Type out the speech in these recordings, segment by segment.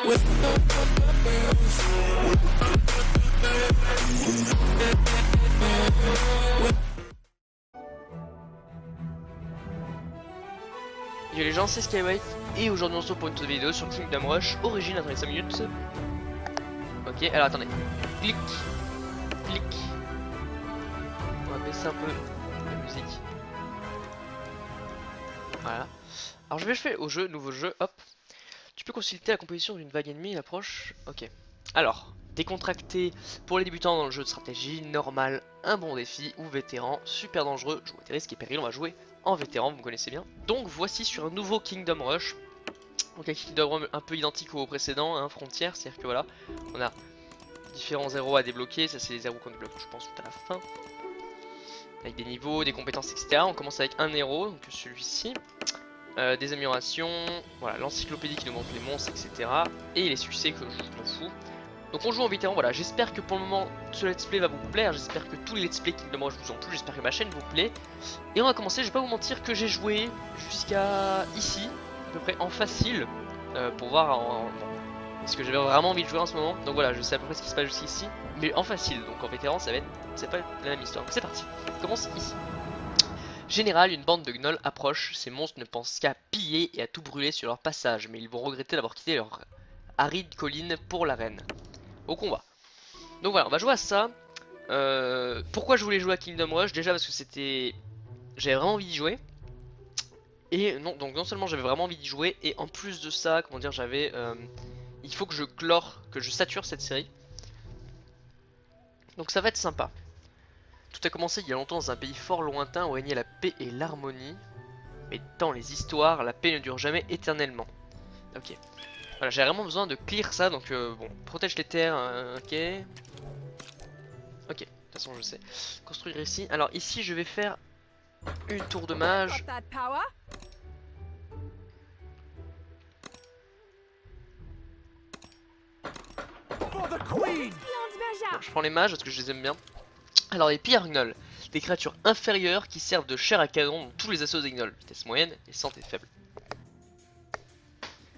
Yo les gens, c'est Skywhite et aujourd'hui on se retrouve pour une nouvelle vidéo sur Kingdom Rush Origins après 5 minutes. Ok, alors attendez. Clic, clic. On va baisser un peu la musique. Voilà. Alors je vais jouer au jeu, nouveau jeu, hop. Tu peux consulter la composition d'une vague ennemie, l'approche. Ok. Alors, décontracté pour les débutants dans le jeu de stratégie, normal, un bon défi ou vétéran, super dangereux, jouer à des risques et périls, on va jouer en vétéran, vous me connaissez bien. Donc voici sur un nouveau Kingdom Rush. Donc un Kingdom Rush un peu identique au précédent, hein, Frontière, c'est-à-dire que voilà, on a différents zéros à débloquer, ça c'est les zéros qu'on débloque je pense tout à la fin. Avec des niveaux, des compétences, etc. On commence avec un héros, donc celui-ci. Des améliorations, voilà, l'encyclopédie qui nous montre les monstres, etc. Et les succès que je m'en fous. Donc on joue en vétéran, voilà, j'espère que pour le moment ce let's play va vous plaire, j'espère que tous les let's play Kingdom Rush vous ont plu, j'espère que ma chaîne vous plaît. Et on va commencer, je vais pas vous mentir que j'ai joué jusqu'à ici, à peu près en facile, pour voir parce que j'avais vraiment envie de jouer en ce moment. Donc voilà, je sais à peu près ce qui se passe jusqu'ici, mais en facile, donc en vétéran ça va être, c'est pas la même histoire. Donc c'est parti, on commence ici. Général, une bande de gnolls approche, ces monstres ne pensent qu'à piller et à tout brûler sur leur passage, mais ils vont regretter d'avoir quitté leur aride colline pour l'arène. Au combat. Donc voilà, on va jouer à ça. Pourquoi je voulais jouer à Kingdom Rush? Déjà parce que j'avais vraiment envie d'y jouer. Et non, donc non seulement j'avais vraiment envie d'y jouer, et en plus de ça, comment dire, il faut que je sature cette série. Donc ça va être sympa. Tout a commencé il y a longtemps dans un pays fort lointain où régnait la paix et l'harmonie. Mais dans les histoires, la paix ne dure jamais éternellement. Ok. Voilà, j'ai vraiment besoin de clear ça, donc bon, protège les terres, ok. Ok, de toute façon je sais. Construire ici. Alors ici je vais faire une tour de mage. Bon, je prends les mages parce que je les aime bien. Alors les pires gnolls, des créatures inférieures qui servent de chair à canon dans tous les assauts des gnolls. Vitesse moyenne et santé faible.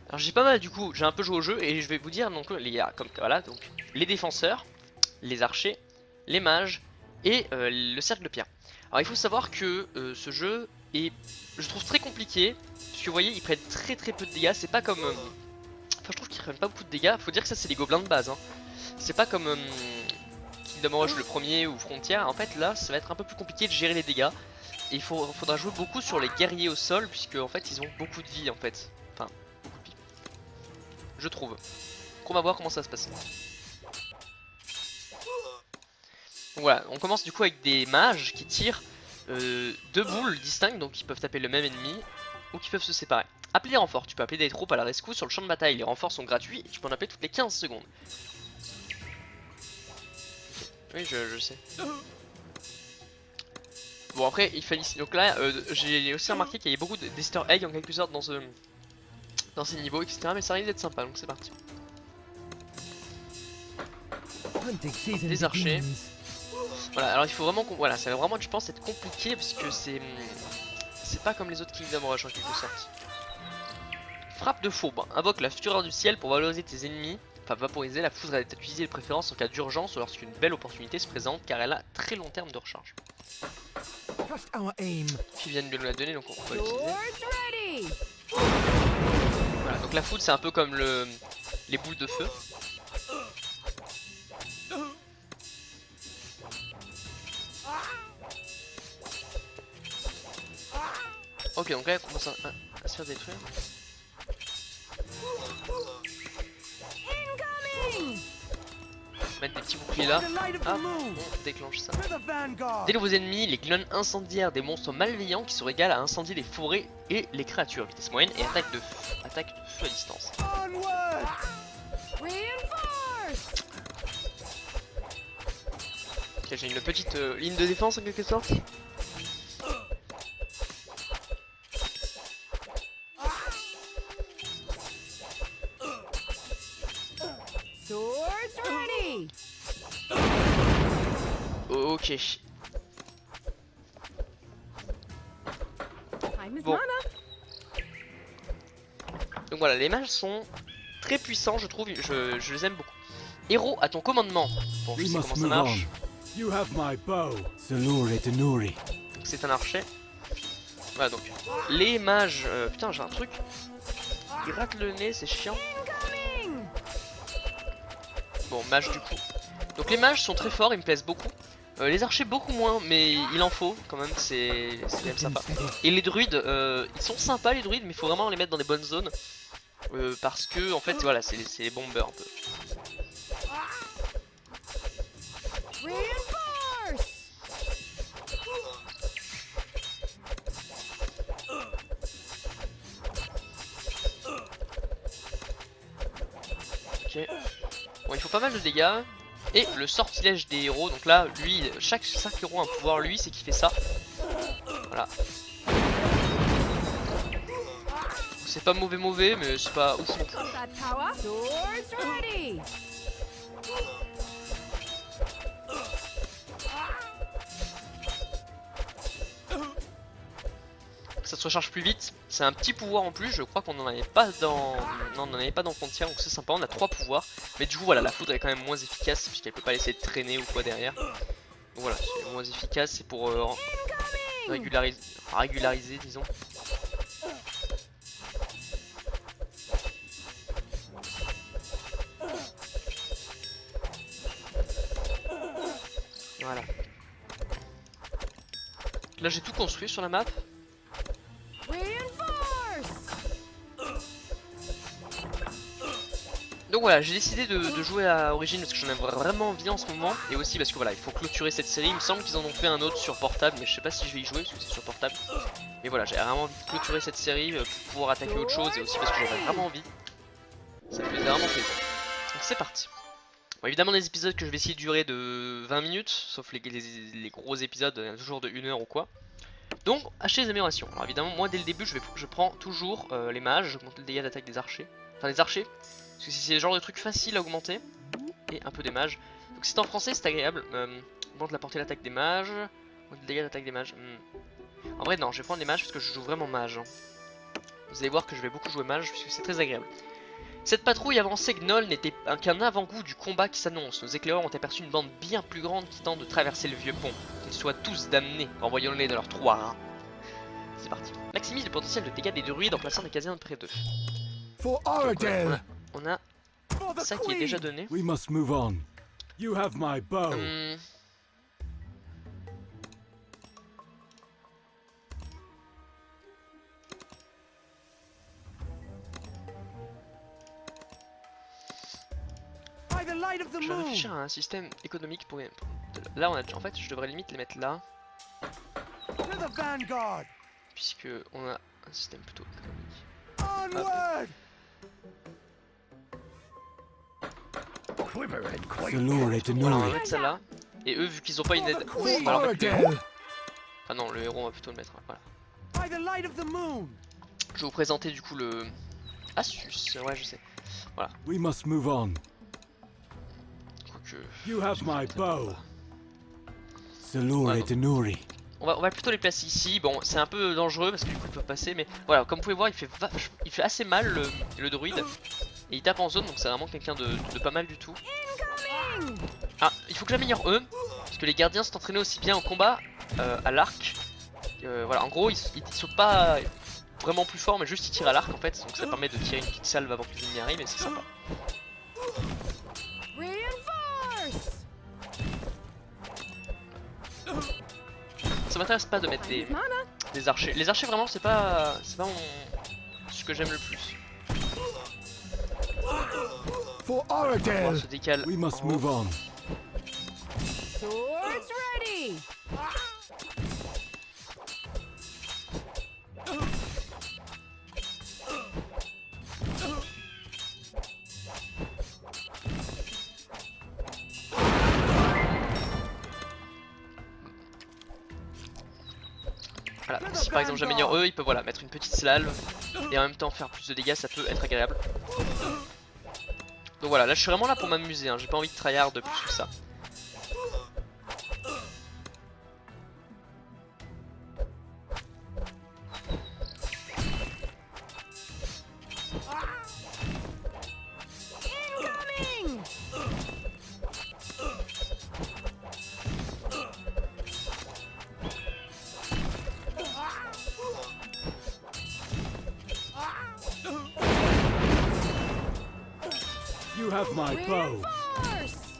Alors j'ai pas mal du coup, j'ai un peu joué au jeu et je vais vous dire donc il y a comme voilà donc les défenseurs, les archers, les mages et le cercle de pierre. Alors il faut savoir que ce jeu est, je trouve très compliqué parce que vous voyez ils prennent très peu de dégâts. C'est pas comme, enfin je trouve qu'ils prennent pas beaucoup de dégâts. Faut dire que ça c'est les gobelins de base. Hein. C'est pas comme Kingdom Rush le premier ou Frontière. En fait là ça va être un peu plus compliqué de gérer les dégâts. Et faudra jouer beaucoup sur les guerriers au sol puisque en fait ils ont beaucoup de vie en fait. Enfin beaucoup de vie. Je trouve. Donc on va voir comment ça se passe. Donc voilà, on commence du coup avec des mages qui tirent deux boules distinctes, donc ils peuvent taper le même ennemi ou qui peuvent se séparer. Appeler les renforts, tu peux appeler des troupes à la rescousse sur le champ de bataille, les renforts sont gratuits et tu peux en appeler toutes les 15 secondes. Oui, je sais. Bon après, il fallait ici. Donc là, j'ai aussi remarqué qu'il y avait beaucoup d'easter eggs en quelque sorte dans ces niveaux, etc. Mais ça risque d'être sympa, donc c'est parti. Des archers. Voilà, alors il faut vraiment voilà, ça va vraiment je pense être compliqué parce que c'est pas comme les autres Kingdom Rush en quelque sorte. Frappe de fourbe, invoque la fureur du ciel pour valoriser tes ennemis, enfin vaporiser. La foudre est utilisée de préférence en cas d'urgence ou lorsqu'une belle opportunité se présente car elle a très long terme de recharge. Qui viennent de nous la donner donc on va l'utiliser. Voilà, donc la foudre c'est un peu comme les boules de feu. Ok, donc là elle commence à se faire détruire. Mettre des petits boucliers là. Ah, on déclenche ça. Des nouveaux ennemis, les gnolls incendiaires, des monstres malveillants qui se régalent à incendier les forêts et les créatures. Vitesse moyenne et attaque de feu à distance. Ok, j'ai une petite ligne de défense en quelque sorte. Ok. Bon. Donc voilà, les mages sont très puissants, je trouve, je les aime beaucoup. Héros à ton commandement. Bon, je sais comment ça marche. Donc c'est un archer. Voilà donc. Les mages. Putain, j'ai un truc. Il rate le nez, c'est chiant. Bon, mage du coup. Donc les mages sont très forts, ils me plaisent beaucoup. Les archers beaucoup moins, mais il en faut quand même, c'est quand même sympa. Et les druides, ils sont sympas les druides, mais il faut vraiment les mettre dans des bonnes zones. Parce que en fait voilà, c'est les bombers un peu. Ok. Bon, il faut pas mal de dégâts. Et le sortilège des héros, donc là, lui, chaque héros a un pouvoir, lui, c'est qu'il fait ça. Voilà. C'est pas mauvais, mais c'est pas ouf non plus. Ça se recharge plus vite, c'est un petit pouvoir en plus, je crois qu'on n'en avait pas dans... Non, on n'en avait pas dans Frontier, donc c'est sympa, on a 3 pouvoirs. Mais du coup voilà, la foudre est quand même moins efficace, puisqu'elle peut pas laisser de traîner ou quoi derrière. Donc voilà, c'est moins efficace, c'est pour régulariser disons. Voilà. Là j'ai tout construit sur la map. Donc voilà, j'ai décidé de jouer à Origin parce que j'en ai vraiment envie en ce moment. Et aussi parce que voilà, il faut clôturer cette série. Il me semble qu'ils en ont fait un autre sur portable, mais je sais pas si je vais y jouer parce que c'est sur portable. Mais voilà, j'ai vraiment envie de clôturer cette série pour pouvoir attaquer autre chose. Et aussi parce que j'avais vraiment envie. Ça me faisait vraiment plaisir. Donc c'est parti. Bon, évidemment des épisodes que je vais essayer de durer de 20 minutes. Sauf les gros épisodes, toujours de 1 heure ou quoi. Donc acheter les améliorations. Alors évidemment moi dès le début je prends toujours les mages. J'augmente le dégât d'attaque des archers. Enfin des archers. Parce que c'est le genre de truc facile à augmenter. Et un peu des mages. Donc si c'est en français c'est agréable. Augmente la portée d'attaque des mages. Augmente le dégât d'attaque des mages. En vrai non, je vais prendre les mages parce que je joue vraiment mage. Vous allez voir que je vais beaucoup jouer mage puisque c'est très agréable. Cette patrouille avancée Gnoll n'était qu'un avant-goût du combat qui s'annonce. Nos éclaireurs ont aperçu une bande bien plus grande qui tente de traverser le vieux pont. Qu'ils soient tous damnés, renvoyons-les dans leurs 3 rats. C'est parti. Maximise le potentiel de dégâts des druides en plaçant des casernes près d'eux. Donc, on a ça qui est déjà donné. Je vais réfléchir à un système économique pour... Là on a... En fait je devrais limite les mettre là. Puisque on a un système plutôt économique. Voilà, on va mettre ça là. Et eux vu qu'ils ont pas une aide... on va leur mettre le héros. Enfin non, le héros on va plutôt le mettre, voilà. Je vais vous présenter du coup le... Astuce, ouais je sais. Voilà. On va plutôt les placer ici. Bon, c'est un peu dangereux parce que du coup ils peuvent passer, mais voilà, comme vous pouvez voir, il fait assez mal le druide. Et il tape en zone, donc c'est vraiment quelqu'un de pas mal du tout. Ah, il faut que j'améliore eux, parce que les gardiens sont entraînés aussi bien en combat à l'arc. Voilà, en gros, ils sont pas vraiment plus forts, mais juste ils tirent à l'arc en fait, donc ça permet de tirer une petite salve avant que les ennemis arrivent, et c'est sympa. Ça m'intéresse pas de mettre des archers. Les archers vraiment c'est pas ce que j'aime le plus. On se décale. Voilà, si par exemple j'améliore eux, ils peuvent voilà, mettre une petite salve et en même temps faire plus de dégâts, ça peut être agréable. Donc voilà, là je suis vraiment là pour m'amuser, hein. J'ai pas envie de tryhard de plus que ça. You have my bow.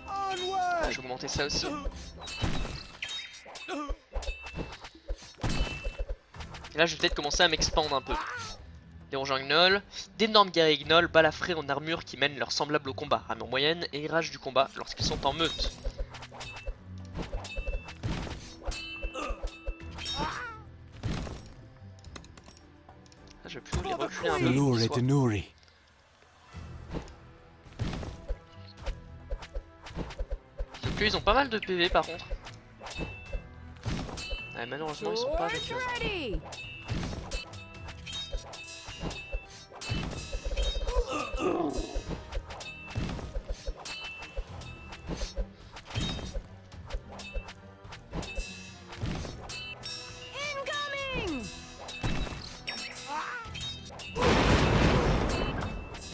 Ah, je vais augmenter ça aussi. Et là je vais peut-être commencer à m'expandre un peu. Dérangeant gnoll, d'énormes guerriers gnolls, balafrés en armure qui mènent leurs semblables au combat, armure moyenne et rage du combat lorsqu'ils sont en meute. Ah, je vais plutôt les reculer un peu. Salure Tenuri. Donc eux ils ont pas mal de PV par contre. Ouais, malheureusement ils sont pas avec eux.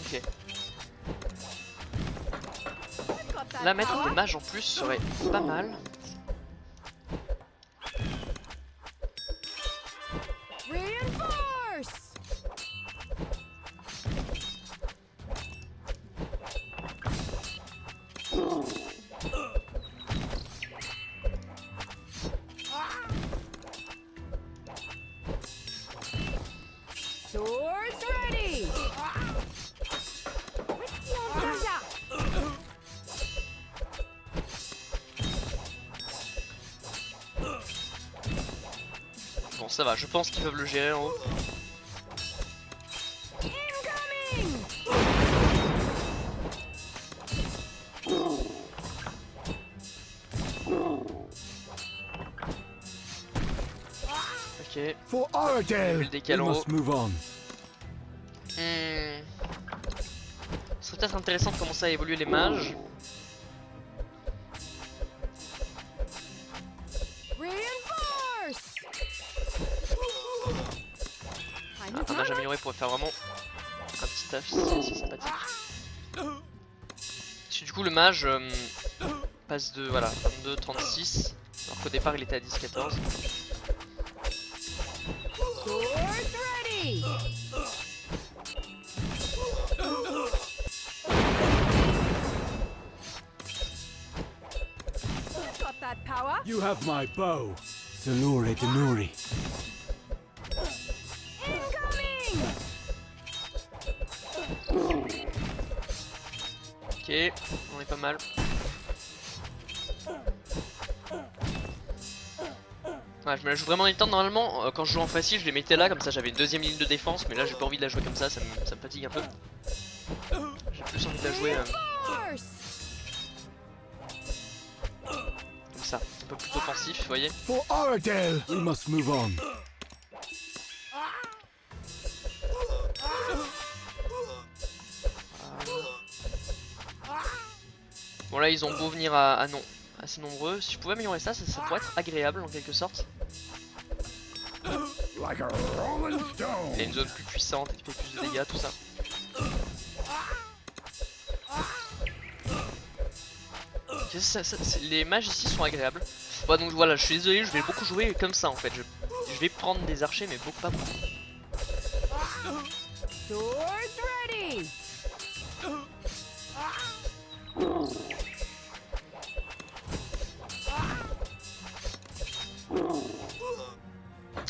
Ok. Là mettre des mages en plus serait pas mal. Swords ready. Bon ça va, je pense qu'ils peuvent le gérer en haut. Ok. For Oradale, we must move on. Ce serait peut-être intéressant de commencer à évoluer les mages. Un mage amélioré pourrait faire vraiment un petit taf ici, c'est sympathique. Parce que du coup le mage passe de voilà 22, 36, alors qu'au départ il était à 10, 14. You have my bow. Salure Tenuri. Ok, on est pas mal. Ouais, je me la joue vraiment dans les temps. Normalement, quand je joue en facile, je les mettais là, comme ça j'avais une deuxième ligne de défense, mais là j'ai pas envie de la jouer comme ça me fatigue un peu. J'ai plus envie de la jouer comme ça, un peu plus offensif, vous voyez. For Oradale, we must move on. Bon là ils ont beau venir à non, assez nombreux. Si je pouvais améliorer ça, ça pourrait être agréable en quelque sorte. Like a rolling stone. Il y a une zone plus puissante et qui fait plus de dégâts, tout ça. Ok, les mages ici sont agréables. Bon, donc voilà, je suis désolé, je vais beaucoup jouer comme ça en fait. Je vais prendre des archers, mais pas beaucoup. Swords ready.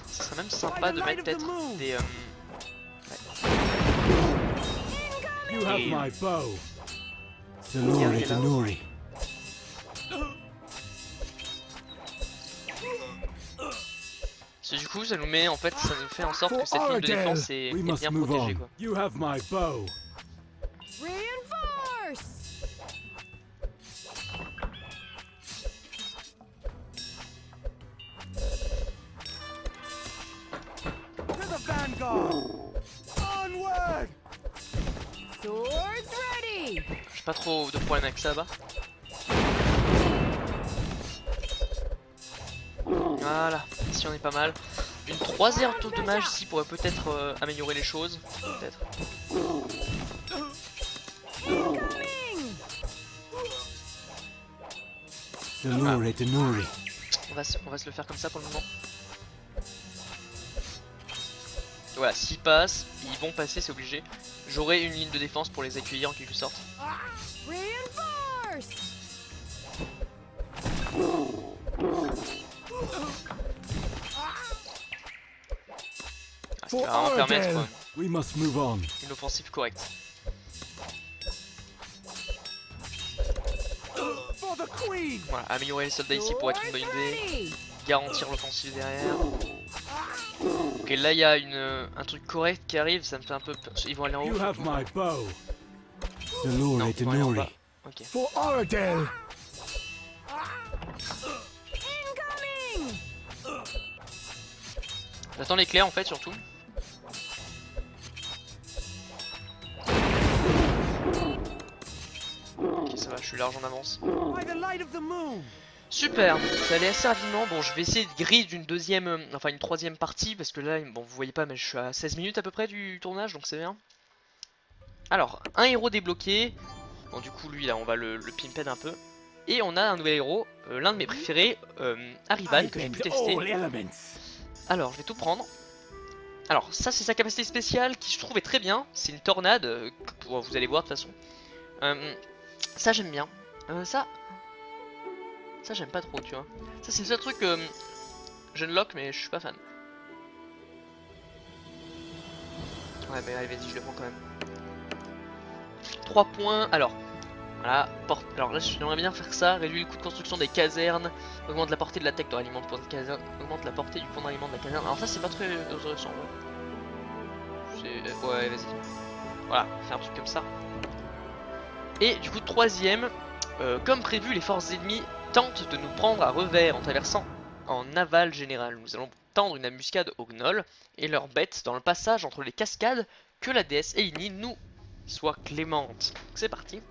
Ça serait même sympa de mettre peut-être des You have my bow. Salure Tenuri. Parce que du coup, ça nous met en fait, ça nous fait en sorte que cette ligne de défense est bien protégée quoi. You have my bow. Reinforce. To the vanguard. Onward. Swords ready. J'ai pas trop de problème avec ça là-bas. Voilà, ici on est pas mal. Une troisième tour de mage ici pourrait peut-être améliorer les choses. Peut-être. Salure Tenuri. On va se le faire comme ça pour le moment. Voilà, s'ils passent, ils vont passer, c'est obligé. j'aurai une ligne de défense pour les accueillir en quelque sorte. Reinforce. Ah, ce qui va vraiment permettre We must move on. une offensive correcte. For the queen. Voilà, améliorer les soldats ici pour être une bonne idée. Garantir l'offensive derrière. Ok, là il y a un truc correct qui arrive, ça me fait un peu peur. Ils vont aller en haut. You have surtout. my bow. Non, Salure ils vont aller en Tenuri. bas. Ok. For Oradel. Incoming. J'attends l'éclair en fait surtout. Ok, ça va, je suis large en avance. By the light of the moon. Super, ça allait assez rapidement. Bon, je vais essayer de griller d'une deuxième, enfin une troisième partie parce que là, bon, vous voyez pas, mais je suis à 16 minutes à peu près du tournage, donc c'est bien. Alors, un héros débloqué. Bon, du coup, lui là, on va le pimper un peu. Et on a un nouvel héros, l'un de mes préférés, Arriban, que j'ai pu tester. All elements. Alors, je vais tout prendre. Alors, ça, c'est sa capacité spéciale qui je trouve est très bien. C'est une tornade, vous allez voir de toute façon. Ça, j'aime bien. Ça j'aime pas trop, tu vois. Ça c'est le seul truc que je ne lock, mais je suis pas fan. Ouais, mais allez, vas-y, je le prends quand même. 3 points. Alors, voilà. Alors là, j'aimerais bien faire ça. Réduire le coût de construction des casernes. Augmente la portée de l'attaque de ralliement de point de caserne. Augmente la portée du point de ralliement de la caserne. Alors, ça, c'est pas très intéressant. Ouais, vas-y. Voilà, faire un truc comme ça. Et du coup, troisième. Comme prévu, les forces ennemies tentent de nous prendre à revers en traversant en aval général. Nous allons tendre une embuscade aux gnolls et leurs bêtes dans le passage entre les cascades, que la déesse Eini nous soit clémente. C'est parti.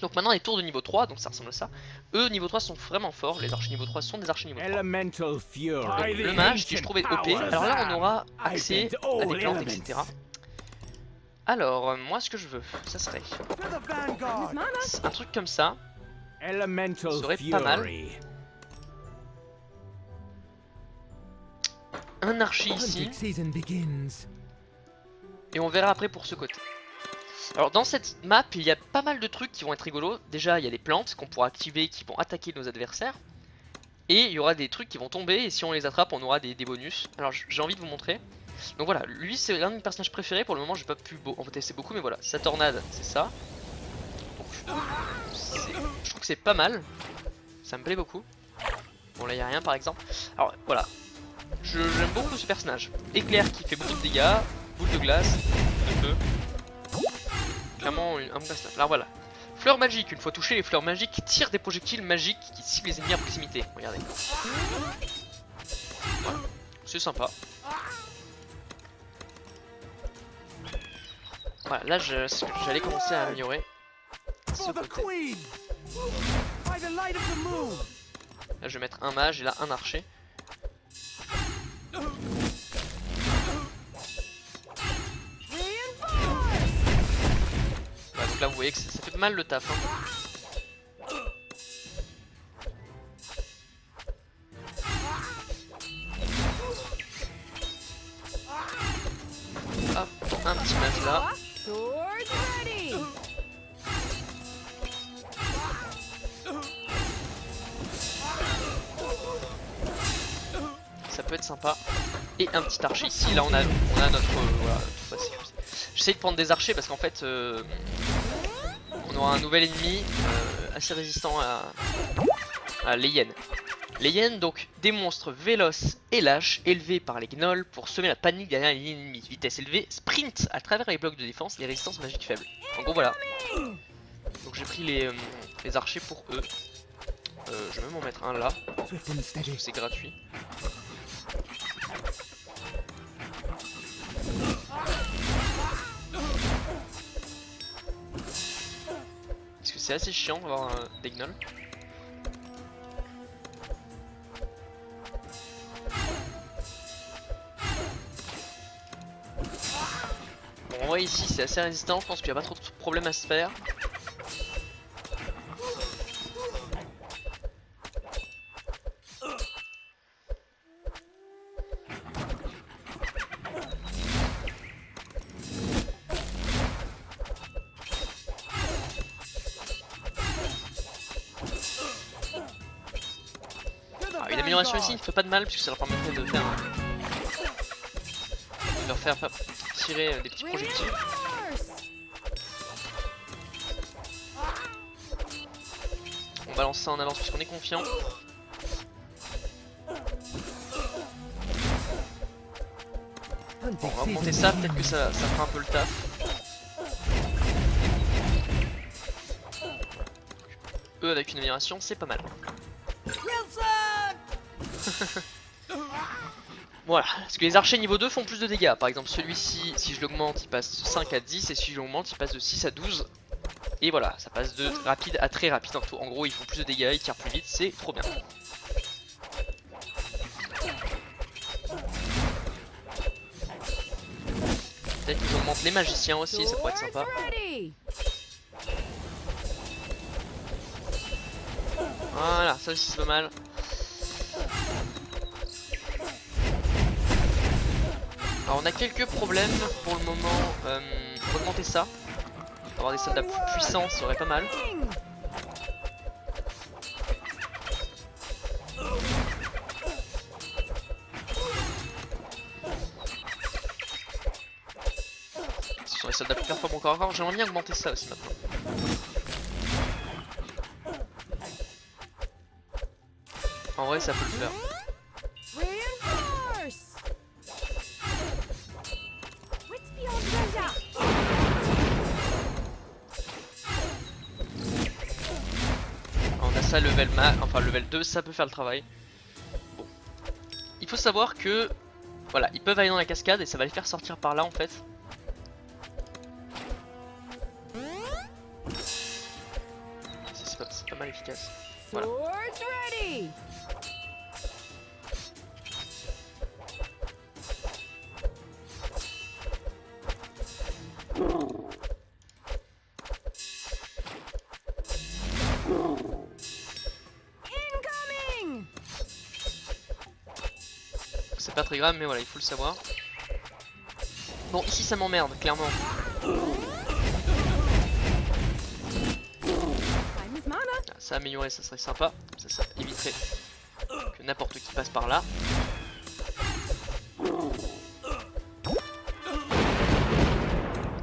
Donc maintenant les tours de niveau 3, donc ça ressemble à ça. Eux niveau 3 sont vraiment forts, les archers niveau 3 sont des archers niveau 3. Elemental fury. Le mage qui je trouve est OP. Alors là on aura accès à des plantes, etc. Alors, moi ce que je veux, ça serait To the vanguard. un truc comme ça. Elemental serait pas mal. fury. Un archer ici. Hunting season begins. Et on verra après pour ce côté. Alors dans cette map, il y a pas mal de trucs qui vont être rigolos. Déjà, il y a des plantes qu'on pourra activer qui vont attaquer nos adversaires. Et il y aura des trucs qui vont tomber et si on les attrape, on aura des bonus. Alors j'ai envie de vous montrer. Donc voilà, lui c'est l'un de mes personnages préférés. Pour le moment, j'ai pas pu en tester beaucoup, mais voilà, sa tornade, c'est ça. Donc, je trouve que c'est pas mal. Ça me plaît beaucoup. Bon là, il n'y a rien par exemple. Alors voilà, j'aime beaucoup ce personnage. Éclair qui fait beaucoup de dégâts. Boule de glace, de feu. Clairement un bon personnage. Alors voilà. Fleurs magiques. Une fois touchées, les fleurs magiques tirent des projectiles magiques qui ciblent les ennemis à proximité. Regardez. Voilà. C'est sympa. Voilà, là j'allais commencer à améliorer ce For the côté. queen. By the light of the moon. Là je vais mettre un mage et là un archer. Voilà, donc là vous voyez que ça fait mal le taf. Hein. Hop, un petit mage là. Swords ready. Ça peut être sympa. Et un petit archer ici. Là on a notre voilà, tout passif. J'essaie de prendre des archers parce qu'en fait on aura un nouvel ennemi assez résistant à les hyènes. Les hyènes, donc des monstres véloces et lâches élevés par les gnolls pour semer la panique derrière les lignes ennemies. Vitesse élevée, sprint à travers les blocs de défense, les résistances magiques faibles. En gros voilà. Donc j'ai pris les archers pour eux. Je vais même en mettre un là, Swift and steady. c'est gratuit. Parce que c'est assez chiant d'avoir des gnolls. Bon, en vrai ici c'est assez résistant, je pense qu'il n'y a pas trop de problème à se faire. l'amélioration ici ne fait pas de mal puisque ça leur permettrait de faire tirer des petits projectiles. Reinforce. On balance ça en avance puisqu'on est confiant. Bon, on va augmenter ça, peut-être que ça fera un peu le taf. Eux avec une amélioration, c'est pas mal. Voilà, parce que les archers niveau 2 font plus de dégâts. Par exemple, celui-ci, si je l'augmente, il passe de 5 à 10, et si je l'augmente, il passe de 6 à 12. Et voilà, ça passe de rapide à très rapide. En gros, ils font plus de dégâts, ils tirent plus vite, c'est trop bien. Peut-être qu'ils augmentent les magiciens aussi, ça pourrait être sympa. Swords ready. Voilà, ça aussi c'est pas mal. Alors on a quelques problèmes pour le moment. On va augmenter ça. Avoir des soldats plus puissants, ça serait pas mal. King. Ce sont les soldats plus performants encore. Encore, j'aimerais bien augmenter ça aussi maintenant. En vrai, ça peut le faire. Reinforce. What's beyond treasure? On a ça level enfin level 2, ça peut faire le travail. Bon. Il faut savoir que voilà, ils peuvent aller dans la cascade et ça va les faire sortir par là en fait. C'est pas mal efficace. Voilà. Swords ready. Incoming. C'est pas très grave mais voilà, il faut le savoir. Bon, ici ça m'emmerde, clairement. Time is mana. Ah, ça améliorer, ça serait sympa. Ça éviterait que n'importe qui passe par là.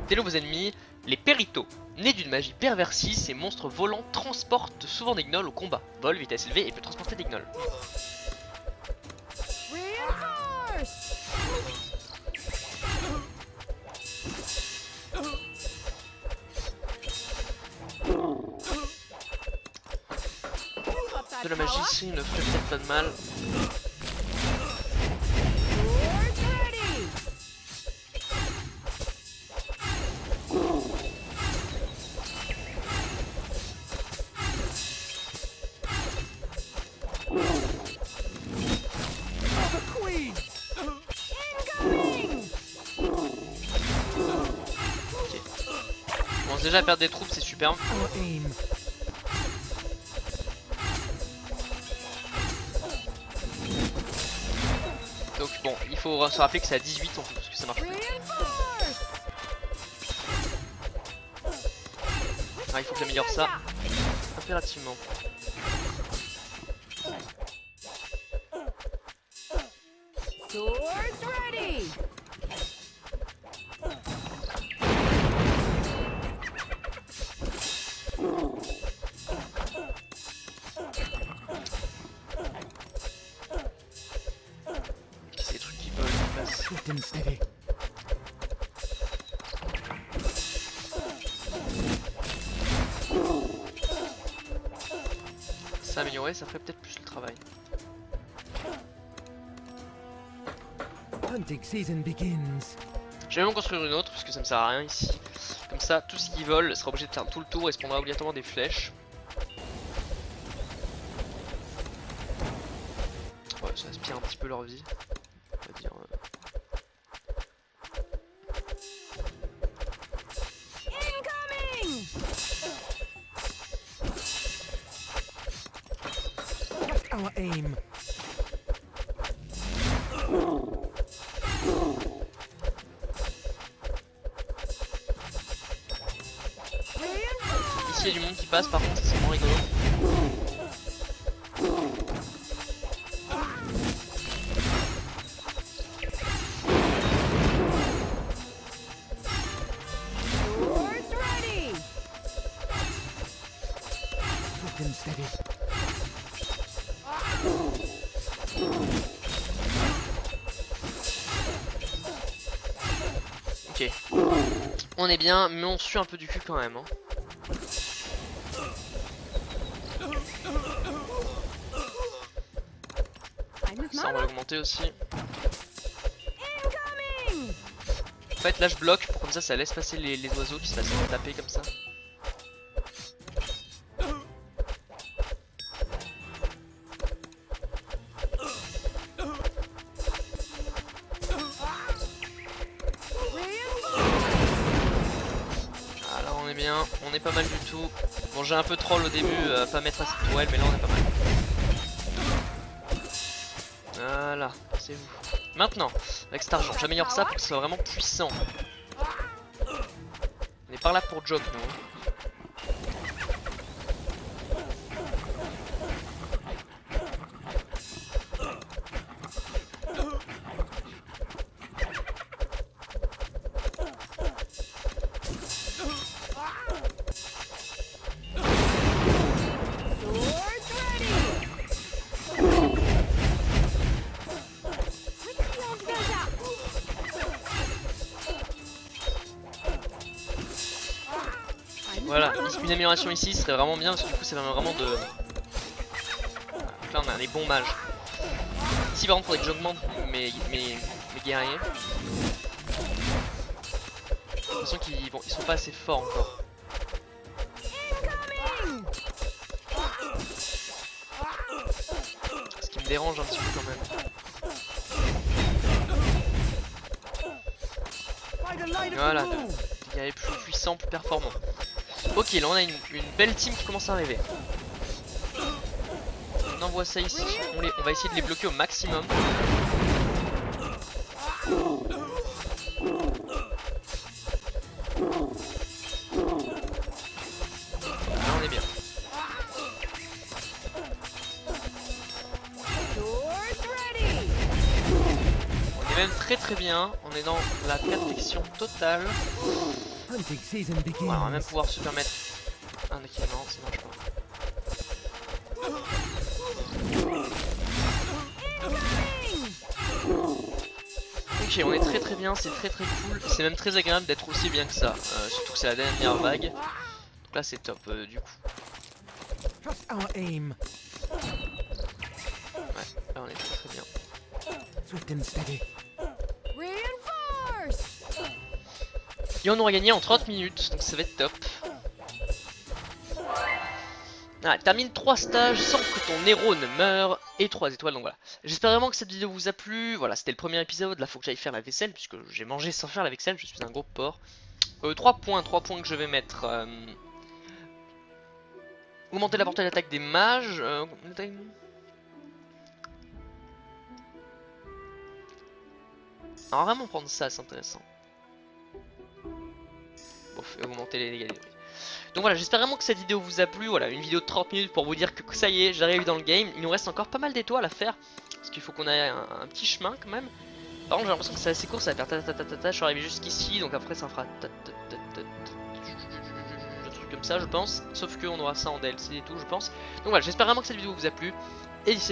Tel vos ennemis, les Péritos. Nés d'une magie perversie, ces monstres volants transportent souvent des gnolls au combat. Vol, vitesse élevée et peut transporter des gnolls. Reinforce. Up that De la power. magie ici ne ferait peut-être pas de mal. Swords ready. Queen! Incoming. Je commence déjà à perdre des troupes, c'est superbe. Our aim. Donc bon, il faut se rappeler que c'est à 18 en fait, parce que ça marche plus. Reinforce. Ah, il faut que j'améliore ça impérativement. Swords ready. C'est des trucs qui volent, qui passent. Swift and steady. Ça améliorer, ça ferait peut-être plus le travail. Hunting season begins. Je vais même en construire une autre parce que ça me sert à rien ici. Comme ça, tout ce qui vole sera obligé de faire tout le tour et se prendra obligatoirement des flèches. Ouais, ça aspire un petit peu leur vie. On va dire. Incoming. What's our aim? Ici il y a du monde qui passe par contre, c'est moins rigolo. On est bien, mais on suit un peu du cul quand même. Hein. I'm with Ça, on va Mama. l'augmenter aussi. Incoming! En fait, là, je bloque pour comme ça laisse passer les oiseaux qui se fassent taper comme ça. Ah, là, on est bien, on est pas mal du tout. Bon, j'ai un peu troll au début, pas mettre assez de tourelle, mais là, on est pas mal. Voilà, c'est vous. Maintenant, avec cet argent, j'améliore ça pour que ce soit vraiment puissant. On est par là pour joke, nous. Swords ready! With the guns out! I'm with Voilà, Mama. une amélioration ici serait vraiment bien parce que du coup ça permet vraiment de... Donc là on a les bons mages. Ici par contre faudrait que j'augmente mes guerriers. J'ai l'impression qu'ils sont pas assez forts encore. Incoming! Ce qui me dérange un petit peu quand même. By the light of Voilà, the moon. des guerriers plus puissants, plus performants. Ok, là on a une belle team qui commence à arriver. On envoie ça ici, on va essayer de les bloquer au maximum. Là on est bien. Swords ready! On est même très bien, on est dans la perfection totale. Hunting season begins. Voilà, on va même pouvoir se permettre... Ah ok, non, ça marche pas. Ok, on est très bien, c'est très cool. C'est même très agréable d'être aussi bien que ça. Surtout que c'est la dernière vague. Donc là c'est top du coup. Trust our aim. Ouais, là on est très bien. Swift and steady. Reinforce! Et on aura gagné en 30 minutes, donc ça va être top. Ah, termine 3 stages sans que ton héros ne meure et 3 étoiles, donc voilà. J'espère vraiment que cette vidéo vous a plu. Voilà, c'était le premier épisode, là faut que j'aille faire la vaisselle puisque j'ai mangé sans faire la vaisselle, je suis un gros porc. 3 points que je vais mettre. Augmenter la portée d'attaque des mages. Alors vraiment prendre ça, c'est intéressant. Bon, augmenter les dégâts des bruits. Donc voilà, j'espère vraiment que cette vidéo vous a plu. Voilà, une vidéo de 30 minutes pour vous dire que ça y est, j'arrive dans le game. Il nous reste encore pas mal d'étoiles à faire. Parce qu'il faut qu'on ait un petit chemin quand même. Par contre, j'ai l'impression que c'est assez court, ça va faire je suis arrivé jusqu'ici, donc après ça fera un truc comme ça, je pense. Sauf qu'on aura ça en DLC et tout, je pense. Donc voilà, j'espère vraiment que cette vidéo vous a plu. Et d'ici